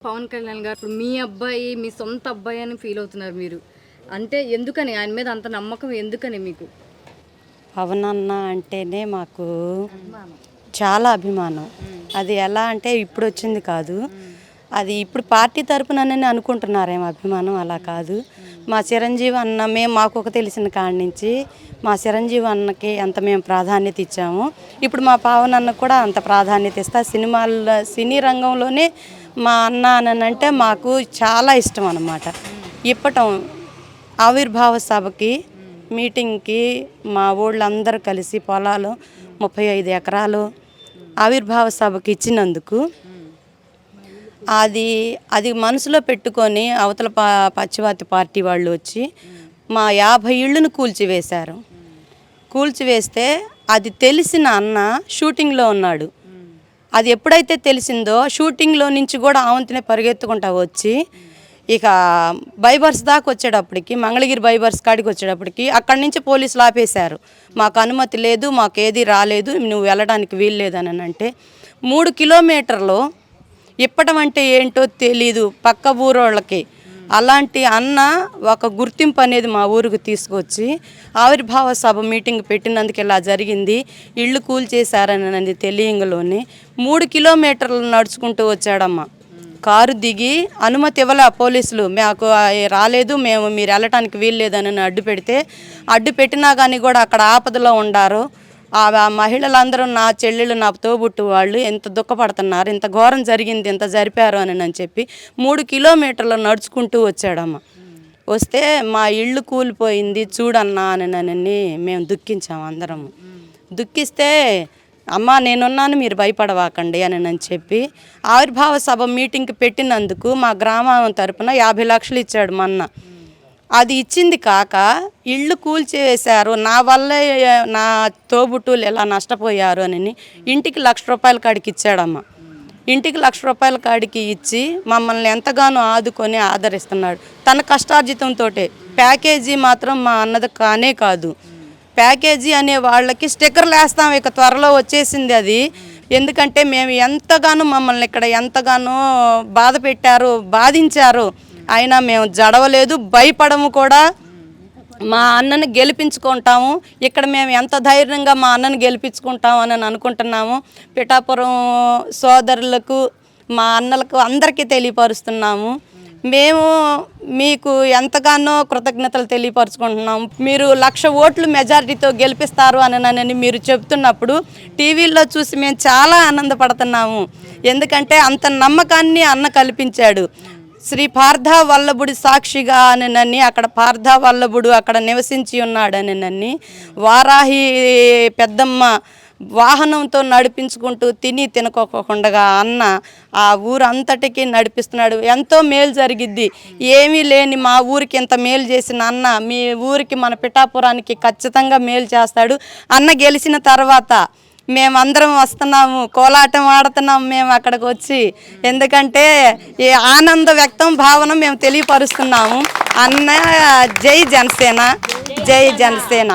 పవన్ కళ్యాణ్ గారు ఇప్పుడు మీ అబ్బాయి మీ సొంత అబ్బాయి అని ఫీల్ అవుతున్నారు మీరు. అంటే ఎందుకని ఆయన మీద అంత నమ్మకం ఎందుకని మీకు? పవన్ అన్న అంటేనే మాకు చాలా అభిమానం. అది ఎలా అంటే ఇప్పుడు వచ్చింది కాదు, అది ఇప్పుడు పార్టీ తరపుననే అనుకుంటున్నారేమో అభిమానం, అలా కాదు. మా చిరంజీవి అన్న మాకు ఒక తెలిసిన కాడి నుంచి మా చిరంజీవి అన్నకి ఎంత మేము ప్రాధాన్యత ఇచ్చాము, ఇప్పుడు మా పవన్ అన్నకు కూడా అంత ప్రాధాన్యత ఇస్తా. సినీ రంగంలోనే మా అన్న అని అంటే మాకు చాలా ఇష్టం అన్నమాట. ఇప్పటం ఆవిర్భావ సభకి మీటింగ్కి మా ఊళ్ళందరూ కలిసి పొలాలు 35 ఎకరాలు ఆవిర్భావ సభకి ఇచ్చినందుకు అది మనసులో పెట్టుకొని అవతల పచ్చివాతి పార్టీ వాళ్ళు వచ్చి మా 50 ఇళ్ళను కూల్చివేశారు. కూల్చివేస్తే అది తెలిసిన అన్న షూటింగ్లో ఉన్నాడు. అది ఎప్పుడైతే తెలిసిందో షూటింగ్లో నుంచి కూడా ఆవంతినే పరిగెత్తుకుంటా వచ్చి ఇక బైబర్స్ దాకా వచ్చేటప్పటికి, మంగళగిరి బైబర్స్ కాడికి వచ్చేటప్పటికి అక్కడి నుంచి పోలీసులు ఆపేశారు. మాకు అనుమతి లేదు, మాకు ఏది రాలేదు, నువ్వు వెళ్ళడానికి వీలు లేదని అంటే 3 కిలోమీటర్లు ఇప్పటం అంటే ఏంటో తెలీదు పక్క ఊరోళ్ళకి. అలాంటి అన్న ఒక గుర్తింపు అనేది మా ఊరికి తీసుకొచ్చి ఆవిర్భావ సభ మీటింగ్ పెట్టినందుకు ఇలా జరిగింది, ఇళ్ళు కూల్చేశారని తెలియంగలోనే 3 కిలోమీటర్లు నడుచుకుంటూ వచ్చాడమ్మ. కారు దిగి అనుమతి ఇవ్వలే పోలీసులు, మాకు రాలేదు, మీరు వెళ్ళటానికి వీలు లేదని అడ్డు పెడితే, అడ్డు పెట్టినా కానీ కూడా అక్కడ ఆపదలో ఉండారు. ఆ మహిళలందరూ నా చెల్లెళ్ళు, నా తోబుట్టు వాళ్ళు ఎంత దుఃఖపడుతున్నారు, ఇంత ఘోరం జరిగింది, ఇంత జరిపారు అని చెప్పి 3 కిలోమీటర్లు నడుచుకుంటూ వచ్చాడమ్మ. వస్తే మా ఇళ్ళు కూలిపోయింది చూడన్నా అని మేము దుఃఖించాము అందరము. దుఃఖిస్తే అమ్మ నేనున్నాను, మీరు భయపడవాకండి అని చెప్పి ఆవిర్భావ సభ మీటింగ్కి పెట్టినందుకు మా గ్రామం తరపున 50 లక్షలు ఇచ్చాడు మొన్న. అది ఇచ్చింది కాక ఇళ్ళు కూల్చేశారు, నా వల్లే నా తోబుట్టులు ఎలా నష్టపోయారు అని ఇంటికి 1 లక్ష రూపాయల కాడికి ఇచ్చాడమ్మ. ఇంటికి 1 లక్ష రూపాయల కాడికి ఇచ్చి మమ్మల్ని ఎంతగానో ఆదుకొని ఆదరిస్తున్నాడు తన కష్టార్జితంతో. ప్యాకేజీ మాత్రం మా అన్నది కానే కాదు. ప్యాకేజీ అనే వాళ్ళకి స్టిక్కర్లు వేస్తాం, ఇక త్వరలో వచ్చేసింది అది. ఎందుకంటే మేము ఎంతగానో మమ్మల్ని ఇక్కడ ఎంతగానో బాధ పెట్టారు, బాధించారు, అయినా మేము జడవలేదు, భయపడము కూడా. మా అన్నని గెలిపించుకుంటాము, ఇక్కడ మేము ఎంత ధైర్యంగా మా అన్నని గెలిపించుకుంటాము అని అనుకుంటున్నాము. పిఠాపురం సోదరులకు, మా అన్నలకు అందరికీ తెలియపరుస్తున్నాము. మేము మీకు ఎంతగానో కృతజ్ఞతలు తెలియపరుచుకుంటున్నాము. మీరు 1,00,000 ఓట్లు మెజారిటీతో గెలిపిస్తారు అని మీరు చెప్తున్నప్పుడు టీవీల్లో చూసి మేము చాలా ఆనందపడుతున్నాము. ఎందుకంటే అంత నమ్మకాన్ని అన్న కల్పించాడు. శ్రీ పార్థా వల్లభుడి సాక్షిగా అని అక్కడ పార్థా వల్లభుడు అక్కడ నివసించి ఉన్నాడని వారాహి పెద్దమ్మ వాహనంతో నడిపించుకుంటూ తినకోకుండా అన్న ఆ ఊరు అంతటికి నడిపిస్తున్నాడు. ఎంతో మేలు జరిగిద్ది. ఏమీ లేని మా ఊరికి ఇంత మేలు చేసిన అన్న మీ ఊరికి, మన పిఠాపురానికి ఖచ్చితంగా మేలు చేస్తాడు. అన్న గెలిచిన తర్వాత మేమందరం వస్తున్నాము, కోలాటం ఆడుతున్నాము మేము అక్కడికి వచ్చి. ఎందుకంటే ఈ ఆనంద వ్యక్తం భావన మేము తెలియపరుస్తున్నాము. అన్న జై జనసేన, జై జనసేన.